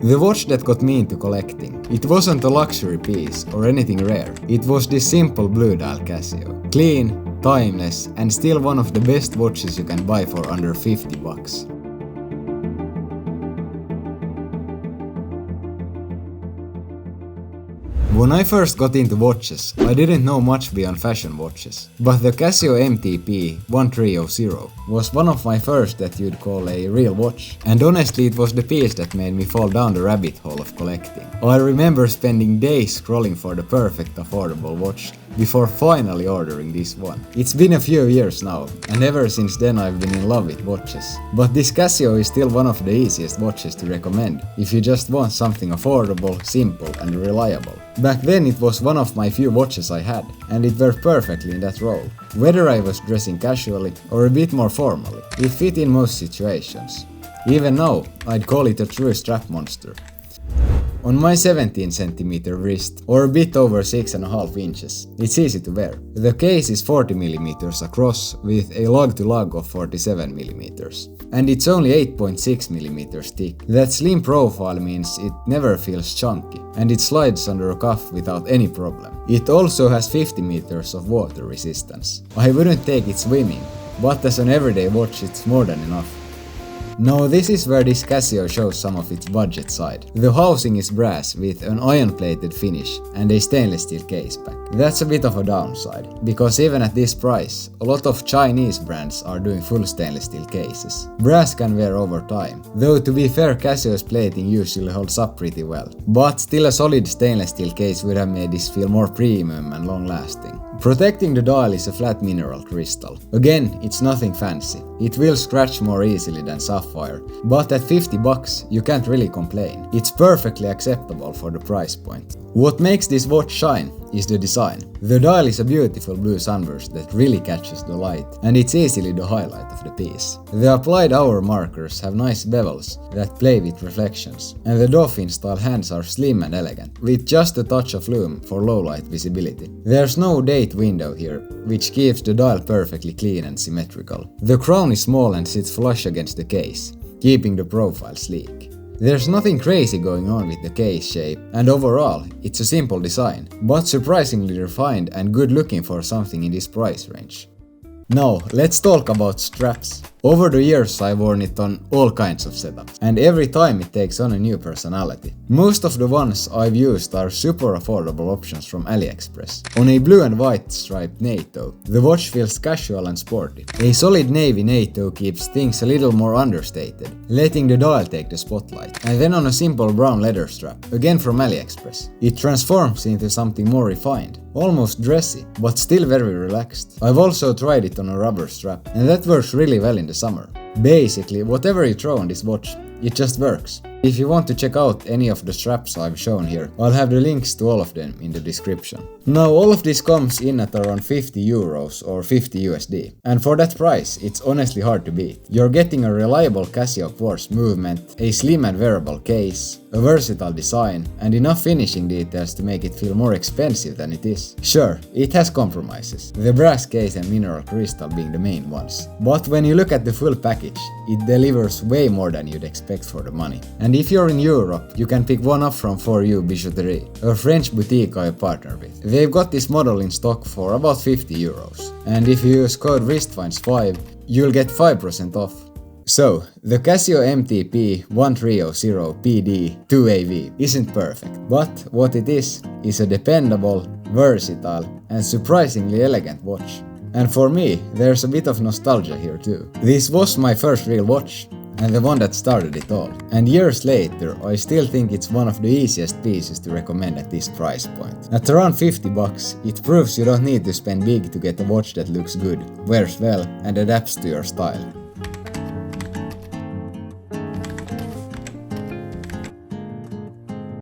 The watch that got me into collecting. It wasn't a luxury piece or anything rare. It was this simple blue dial Casio. Clean, timeless, and still one of the best watches you can buy for under 50 bucks. When I first got into watches, I didn't know much beyond fashion watches. But the Casio MTP-1303 was one of my first that you'd call a real watch. And honestly, it was the piece that made me fall down the rabbit hole of collecting. I remember spending days scrolling for the perfect affordable watch before finally ordering this one. It's been a few years now, and ever since then I've been in love with watches. But this Casio is still one of the easiest watches to recommend if you just want something affordable, simple and reliable. Back then it was one of my few watches I had, and it worked perfectly in that role. Whether I was dressing casually or a bit more formally, it fit in most situations. Even now, I'd call it a true strap monster. On my 17 cm wrist, or a bit over 6.5 inches, it's easy to wear. The case is 40 mm across with a lug to lug of 47 mm. And it's only 8.6 mm thick. That slim profile means it never feels chunky, and it slides under a cuff without any problem. It also has 50 meters of water resistance. I wouldn't take it swimming, but as an everyday watch it's more than enough. Now this is where this Casio shows some of its budget side. The housing is brass with an iron-plated finish and a stainless steel case back. That's a bit of a downside, because even at this price, a lot of Chinese brands are doing full stainless steel cases. Brass can wear over time, though to be fair, Casio's plating usually holds up pretty well. But still, a solid stainless steel case would have made this feel more premium and long-lasting. Protecting the dial is a flat mineral crystal. Again, it's nothing fancy. It will scratch more easily than sapphire, but at 50 bucks you can't really complain. It's perfectly acceptable for the price point. What makes this watch shine is the design. The dial is a beautiful blue sunburst that really catches the light, and it's easily the highlight of the piece. The applied hour markers have nice bevels that play with reflections, and the dolphin style hands are slim and elegant, with just a touch of lume for low light visibility. There's no date window here, which keeps the dial perfectly clean and symmetrical. The crown is small and sits flush against the case, keeping the profile sleek. There's nothing crazy going on with the case shape, and overall, it's a simple design, but surprisingly refined and good looking for something in this price range. Now, let's talk about straps. Over the years I've worn it on all kinds of setups, and every time it takes on a new personality. Most of the ones I've used are super affordable options from AliExpress. On a blue and white striped NATO, the watch feels casual and sporty. A solid navy NATO keeps things a little more understated, letting the dial take the spotlight. And then on a simple brown leather strap, again from AliExpress, it transforms into something more refined, almost dressy, but still very relaxed. I've also tried it on a rubber strap, and that works really well in the summer. Basically, whatever you throw on this watch, it just works. If you want to check out any of the straps I've shown here, I'll have the links to all of them in the description. Now, all of this comes in at around 50 euros or 50 USD. And for that price, it's honestly hard to beat. You're getting a reliable Casio quartz movement, a slim and wearable case, a versatile design, and enough finishing details to make it feel more expensive than it is. Sure, it has compromises, the brass case and mineral crystal being the main ones. But when you look at the full package, it delivers way more than you'd expect for the money. And if you're in Europe, you can pick one up from For You Bijouterie, a French boutique I partner with. They've got this model in stock for about 50 euros. And if you use code WRISTFINDS5, you'll get 5% off. So, the Casio MTP-1303PD-2AV isn't perfect, but what it is a dependable, versatile, and surprisingly elegant watch. And for me, there's a bit of nostalgia here too. This was my first real watch, and the one that started it all. And years later, I still think it's one of the easiest pieces to recommend at this price point. At around 50 bucks, it proves you don't need to spend big to get a watch that looks good, wears well, and adapts to your style.